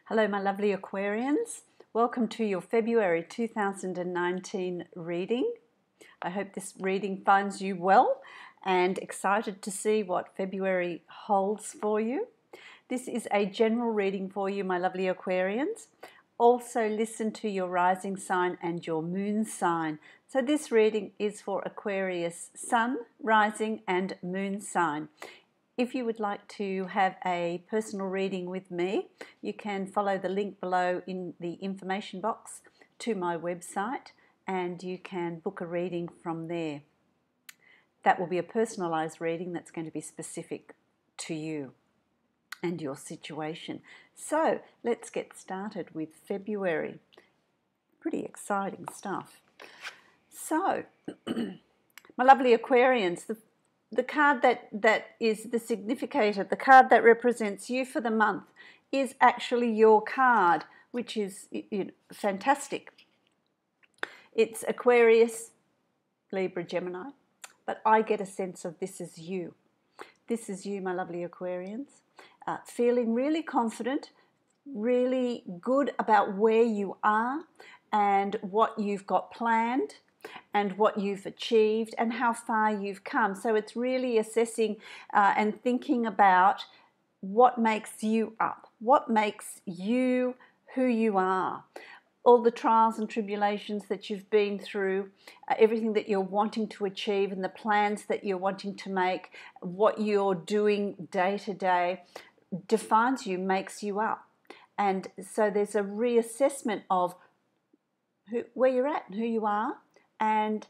Hello, my lovely Aquarians. Welcome to your February 2019 reading. I hope this reading finds you well and excited to see what February holds for you. This is a general reading for you, my lovely Aquarians. Also listen to your rising sign and your moon sign. So this reading is for Aquarius sun, rising and moon sign. If you would like to have a personal reading with me, you can follow the link below in the information box to my website and you can book a reading from there. That will be a personalised reading that's going to be specific to you and your situation. So let's get started with February. Pretty exciting stuff. So, my lovely Aquarians, the card that is the significator, the card that represents you for the month, is actually your card, which is fantastic. It's Aquarius, Libra, Gemini, but I get a sense of this is you. This is you, my lovely Aquarians, feeling really confident, really good about where you are and what you've got planned, and what you've achieved and how far you've come. So it's really assessing and thinking about what makes you up, what makes you who you are. All the trials and tribulations that you've been through, everything that you're wanting to achieve and the plans that you're wanting to make, what you're doing day to day defines you, makes you up. And so there's a reassessment of where you're at and who you are, and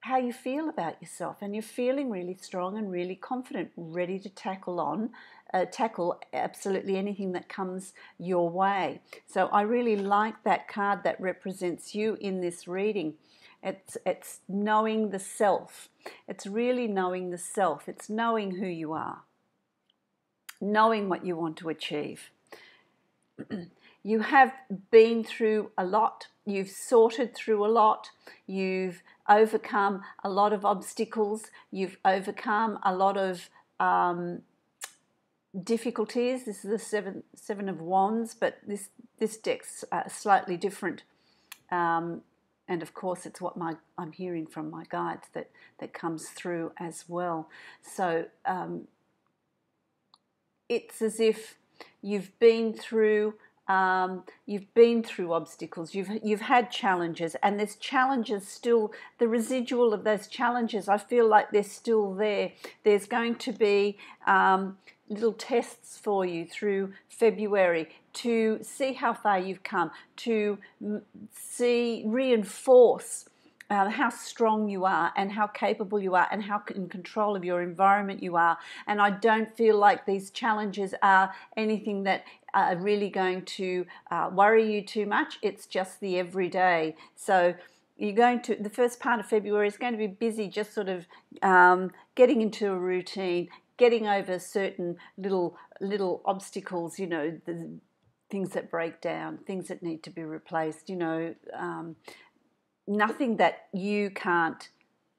how you feel about yourself, and you're feeling really strong and really confident, ready to tackle absolutely anything that comes your way. So I really like that card that represents you in this reading. It's knowing the self. It's really knowing the self. It's knowing who you are, knowing what you want to achieve. You have been through a lot. You've sorted through a lot. You've overcome a lot of obstacles. You've overcome a lot of difficulties. This is the seven of wands, but this deck's slightly different. And of course, it's what I'm hearing from my guides that comes through as well. So it's as if you've been through obstacles, you've had challenges, and there's challenges still, the residual of those challenges, I feel like they're still there. There's going to be little tests for you through February to see how far you've come, to reinforce how strong you are and how capable you are and how in control of your environment you are. And I don't feel like these challenges are anything that are really going to worry you too much. It's just the everyday. So the first part of February is going to be busy, just sort of getting into a routine, getting over certain little obstacles, the things that break down, things that need to be replaced, nothing that you can't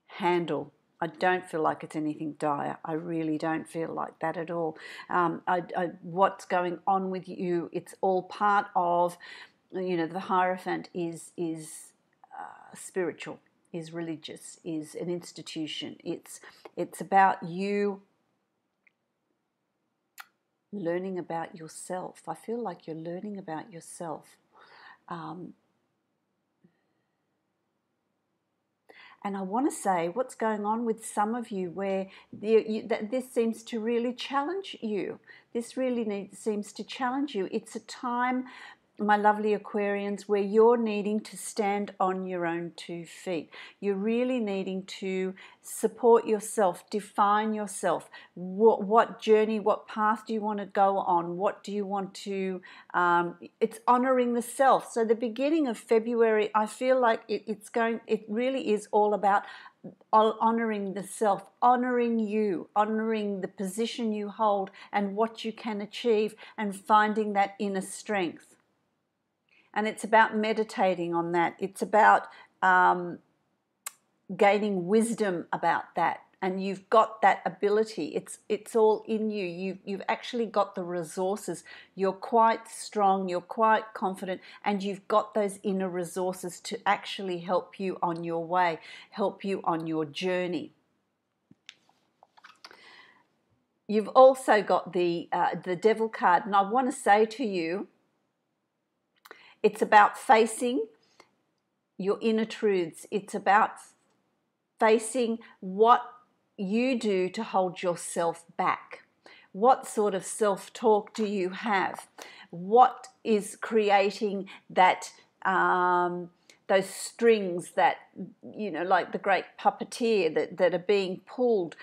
handle. I don't feel like it's anything dire. I really don't feel like that at all. What's going on with you, it's all part of, the Hierophant is spiritual, is religious, is an institution. It's about you learning about yourself. I feel like you're learning about yourself. And I want to say what's going on with some of you where this seems to really challenge you. This really seems to challenge you. It's a time, my lovely Aquarians, where you're needing to stand on your own 2 feet. You're really needing to support yourself, define yourself. What journey, what path do you want to go on? What do you want to... it's honouring the self. So the beginning of February, I feel like it really is all about honouring the self, honouring you, honouring the position you hold and what you can achieve, and finding that inner strength. And it's about meditating on that. It's about gaining wisdom about that and you've got that ability. It's all in you. You've actually got the resources. You're quite strong, you're quite confident, and you've got those inner resources to actually help you on your way, help you on your journey. You've also got the Devil card, and I want to say to you, it's about facing your inner truths. It's about facing what you do to hold yourself back. What sort of self-talk do you have? What is creating that those strings that, you know, like the great puppeteer that are being pulled?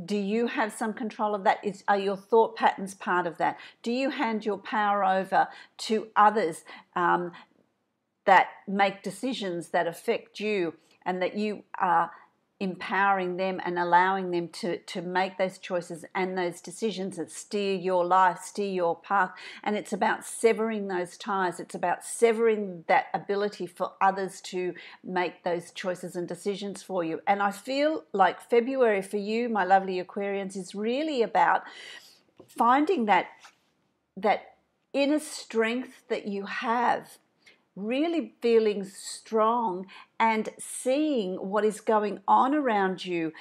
Do you have some control of that? Are your thought patterns part of that? Do you hand your power over to others that make decisions that affect you, and that you are empowering them and allowing them to make those choices and those decisions that steer your life, steer your path? And it's about severing those ties. It's about severing that ability for others to make those choices and decisions for you. And I feel like February for you, my lovely Aquarians, is really about finding that inner strength that you have, really feeling strong and seeing what is going on around you,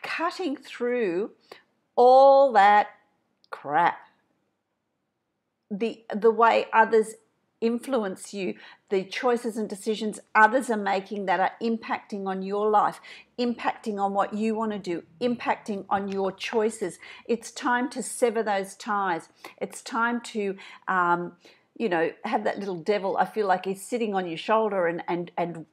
cutting through all that crap, the way others influence you, the choices and decisions others are making that are impacting on your life, impacting on what you want to do, impacting on your choices. It's time to sever those ties. It's time to you know, have that little devil. I feel like he's sitting on your shoulder and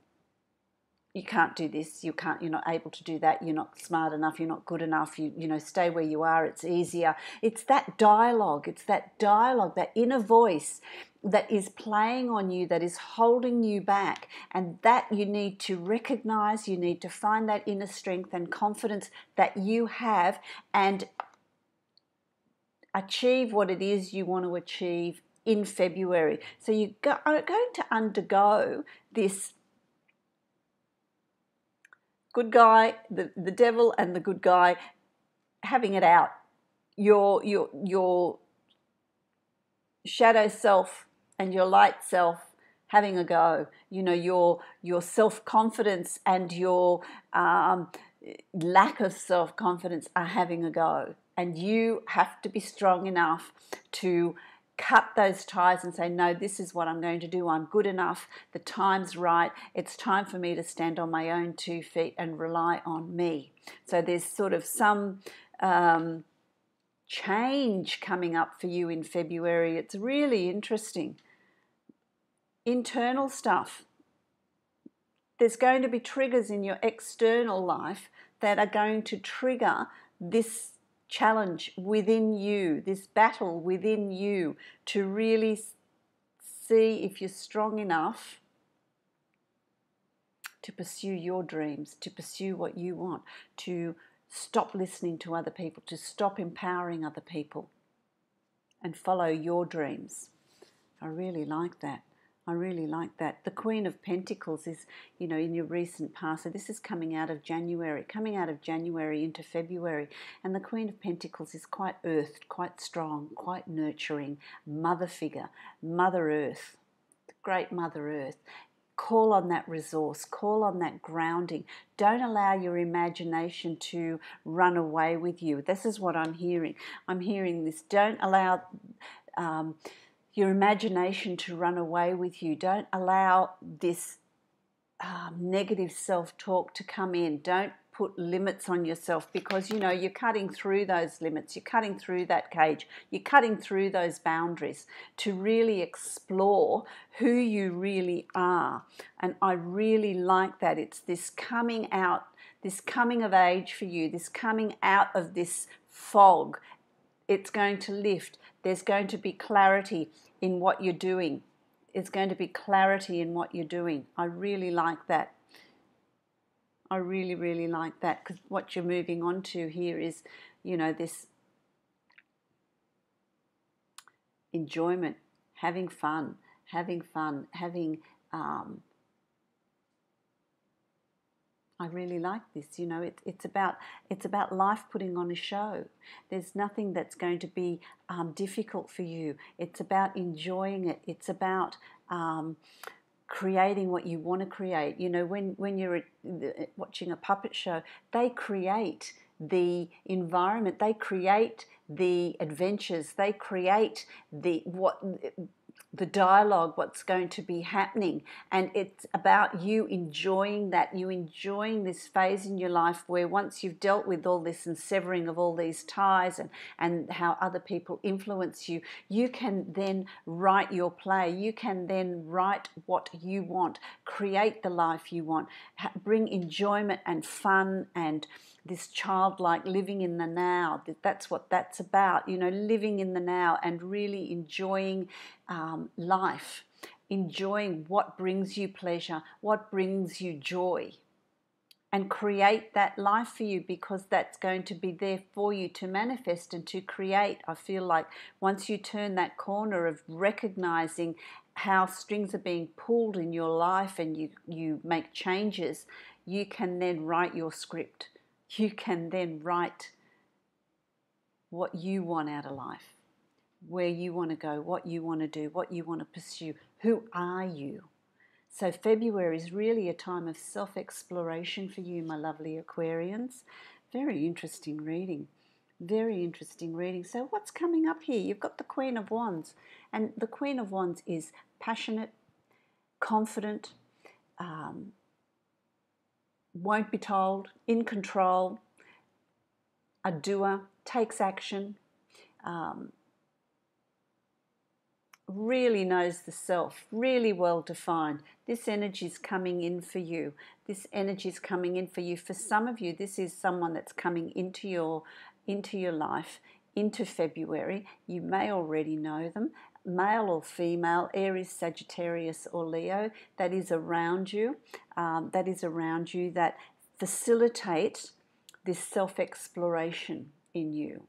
you can't do this, you're not able to do that, you're not smart enough, you're not good enough, you know, stay where you are, it's easier. It's that dialogue, that inner voice that is playing on you, that is holding you back, and that you need to recognize. You need to find that inner strength and confidence that you have and achieve what it is you want to achieve in February. So you are going to undergo this good guy, the devil and the good guy having it out. Your shadow self and your light self having a go. You know, your self-confidence and your lack of self-confidence are having a go. And you have to be strong enough to cut those ties and say, no, this is what I'm going to do. I'm good enough. The time's right. It's time for me to stand on my own 2 feet and rely on me. So there's sort of some change coming up for you in February. It's really interesting. Internal stuff. There's going to be triggers in your external life that are going to trigger this challenge within you, this battle within you, to really see if you're strong enough to pursue your dreams, to pursue what you want, to stop listening to other people, to stop empowering other people and follow your dreams. I really like that. I really like that. The Queen of Pentacles is, you know, in your recent past. So this is coming out of January into February. And the Queen of Pentacles is quite earthed, quite strong, quite nurturing, mother figure, Mother Earth, the great Mother Earth. Call on that resource, call on that grounding. Don't allow your imagination to run away with you. This is what I'm hearing. I'm hearing this. Don't allow your imagination to run away with you. Don't allow this negative self-talk to come in. Don't put limits on yourself, because, you know, you're cutting through those limits. You're cutting through that cage. You're cutting through those boundaries to really explore who you really are. And I really like that. It's this coming out, this coming of age for you, this coming out of this fog. It's going to lift. There's going to be clarity in what you're doing. It's going to be clarity in what you're doing. I really like that. I really, really like that, because what you're moving on to here is, you know, this enjoyment, having fun, having I really like this. You know, it's about life putting on a show. There's nothing that's going to be difficult for you. It's about enjoying it. It's about creating what you want to create. You know, when you're watching a puppet show, they create the environment. They create the adventures. They create the dialogue, what's going to be happening, and it's about you enjoying that, you enjoying this phase in your life where once you've dealt with all this and severing of all these ties and how other people influence you, you can then write your play, you can then write what you want, create the life you want, bring enjoyment and fun and this childlike living in the now. That's what that's about, you know, living in the now and really enjoying life, enjoying what brings you pleasure, what brings you joy, and create that life for you, because that's going to be there for you to manifest and to create. I feel like once you turn that corner of recognizing how strings are being pulled in your life and you make changes, you can then write your script. You can then write what you want out of life, where you want to go, what you want to do, what you want to pursue. Who are you? So February is really a time of self-exploration for you, my lovely Aquarians. Very interesting reading. Very interesting reading. So what's coming up here? You've got the Queen of Wands. And the Queen of Wands is passionate, confident, won't be told, in control, a doer, takes action, really knows the self, really well defined. This energy is coming in for you. This energy is coming in for you. For some of you, this is someone that's coming into your life, into February. You may already know them, male or female, Aries, Sagittarius or Leo, that is around you, that facilitate this self-exploration in you.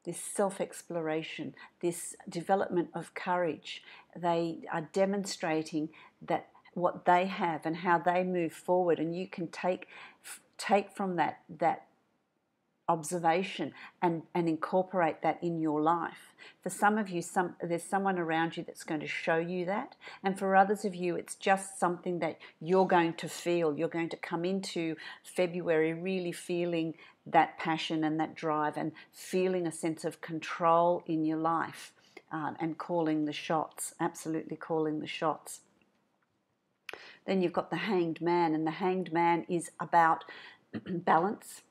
This self-exploration, this development of courage. They are demonstrating that what they have and how they move forward, and you can take from that observation and incorporate that in your life. For some of you, there's someone around you that's going to show you that, and for others of you, it's just something that you're going to feel. You're going to come into February really feeling that passion and that drive and feeling a sense of control in your life, and calling the shots, absolutely calling the shots. Then you've got the Hanged Man, and the Hanged Man is about balance.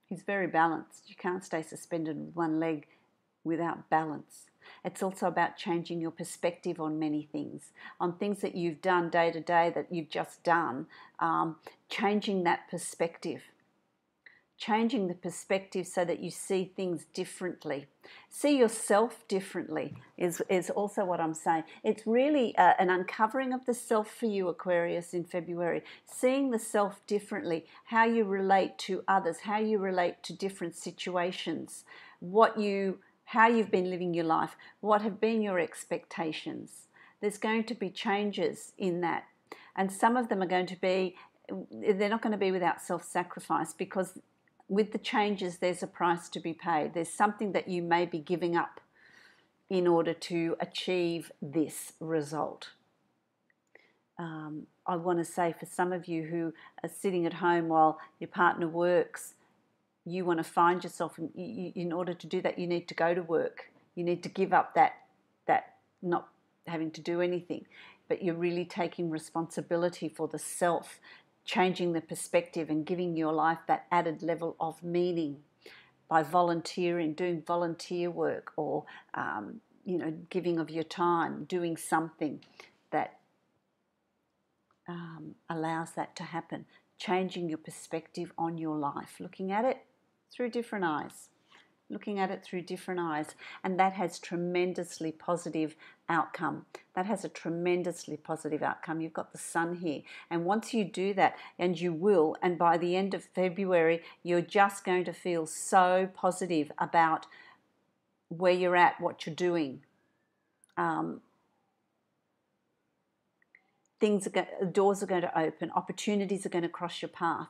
He's very balanced. You can't stay suspended with one leg without balance. It's also about changing your perspective on many things, on things that you've done day to day that you've just done, changing that perspective. Changing the perspective so that you see things differently. See yourself differently is also what I'm saying. It's really an uncovering of the self for you, Aquarius, in February. Seeing the self differently, how you relate to others, how you relate to different situations, how you've been living your life, what have been your expectations. There's going to be changes in that. And some of them are going to be, they're not going to be without self-sacrifice, because with the changes, there's a price to be paid. There's something that you may be giving up in order to achieve this result. I want to say, for some of you who are sitting at home while your partner works, you want to find yourself, in order to do that, you need to go to work. You need to give up that not having to do anything, but you're really taking responsibility for the self, changing the perspective and giving your life that added level of meaning by volunteering, doing volunteer work, or giving of your time, doing something that allows that to happen. Changing your perspective on your life, looking at it through different eyes. And that has tremendously positive outcome. You've got the Sun here, and once you do that, and you will, and by the end of February, you're just going to feel so positive about where you're at, what you're doing. doors are going to open, opportunities are going to cross your path,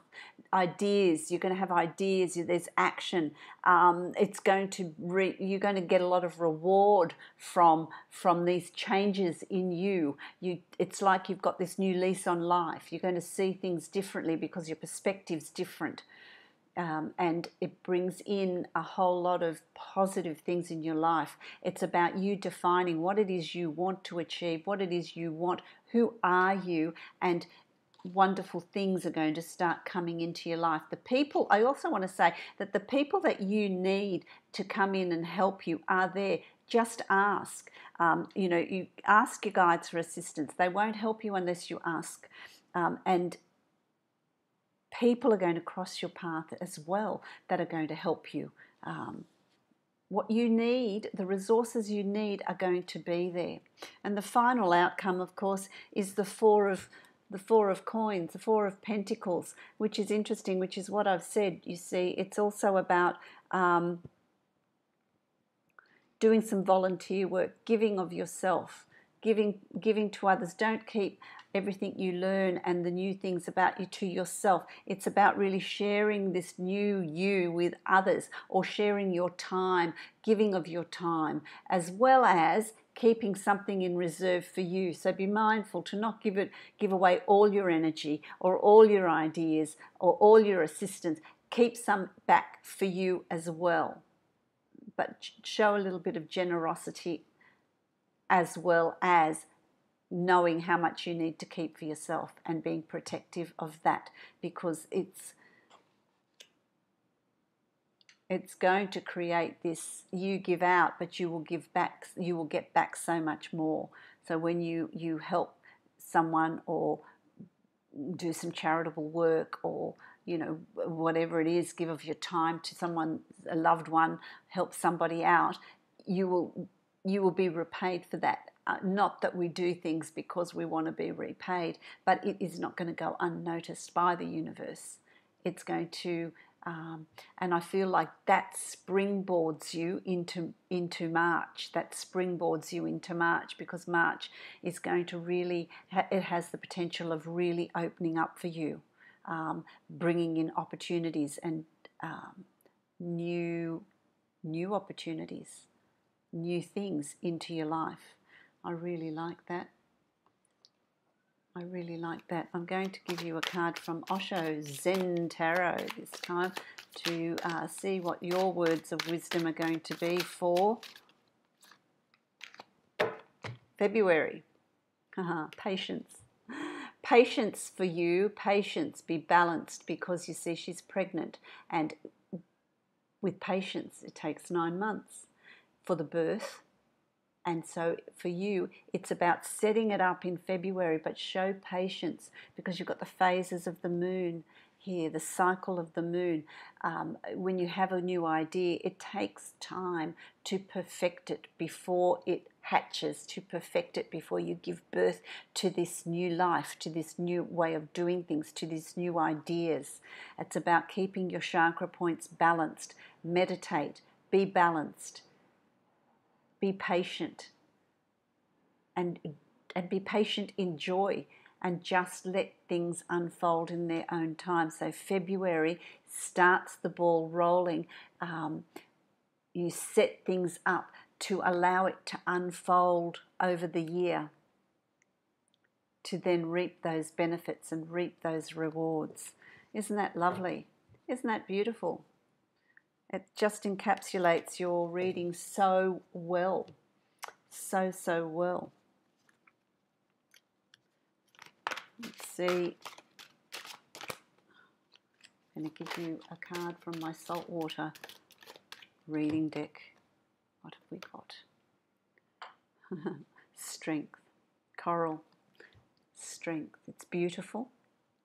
ideas, you're going to have ideas, there's action. You're going to get a lot of reward from these changes in you. It's like you've got this new lease on life. You're going to see things differently because your perspective's different. And it brings in a whole lot of positive things in your life. It's about you defining what it is you want to achieve, what it is you want, who are you, and wonderful things are going to start coming into your life. I also want to say that the people that you need to come in and help you are there. Just ask. You ask your guides for assistance. They won't help you unless you ask. And people are going to cross your path as well that are going to help you. What you need, the resources you need are going to be there. And the final outcome, of course, is the Four of Coins, the Four of Pentacles, which is interesting, which is what I've said. You see, it's also about doing some volunteer work, giving of yourself, giving to others. Don't keep everything you learn and the new things about you to yourself. It's about really sharing this new you with others, or sharing your time, giving of your time, as well as keeping something in reserve for you. So be mindful to not give away all your energy or all your ideas or all your assistance. Keep some back for you as well, but show a little bit of generosity, as well as knowing how much you need to keep for yourself and being protective of that, because it's going to create this, you give out, but you will give back, you will get back so much more. So when you help someone, or do some charitable work, or whatever it is, give of your time to someone, a loved one, help somebody out, you will be repaid for that. Not that we do things because we want to be repaid, but it is not going to go unnoticed by the universe. It's going to, and I feel like that springboards you into March. That springboards you into March, because March is going to really, it has the potential of really opening up for you, bringing in opportunities and new opportunities, new things into your life. I really like that. I really like that. I'm going to give you a card from Osho Zen Tarot this time to see what your words of wisdom are going to be for February. Patience. Patience for you. Patience. Be balanced, because you see she's pregnant, and with patience it takes 9 months for the birth. And so for you, it's about setting it up in February, but show patience, because you've got the phases of the moon here, the cycle of the moon. When you have a new idea, it takes time to perfect it before it hatches, to perfect it before you give birth to this new life, to this new way of doing things, to these new ideas. It's about keeping your chakra points balanced. Meditate, be balanced. Be patient, and be patient in joy, and just let things unfold in their own time. So February starts the ball rolling. You set things up to allow it to unfold over the year, to then reap those benefits and reap those rewards. Isn't that lovely? Isn't that beautiful? It just encapsulates your reading so well. So well. Let's see. I'm going to give you a card from my saltwater reading deck. What have we got? Strength. Coral. Strength. It's beautiful.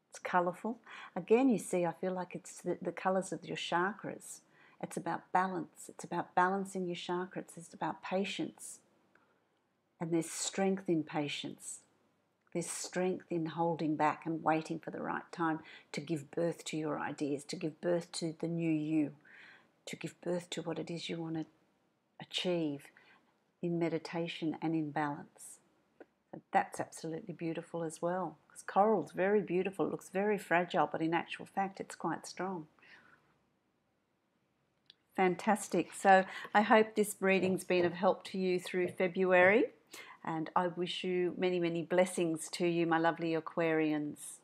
It's colourful. Again, you see, I feel like it's the colours of your chakras. It's about balance. It's about balancing your chakras. It's about patience. And there's strength in patience. There's strength in holding back and waiting for the right time to give birth to your ideas, to give birth to the new you, to give birth to what it is you want to achieve in meditation and in balance. So that's absolutely beautiful as well. Because coral's very beautiful. It looks very fragile, but in actual fact, it's quite strong. Fantastic. So I hope this reading's been of help to you through February, and I wish you many, many blessings to you, my lovely Aquarians.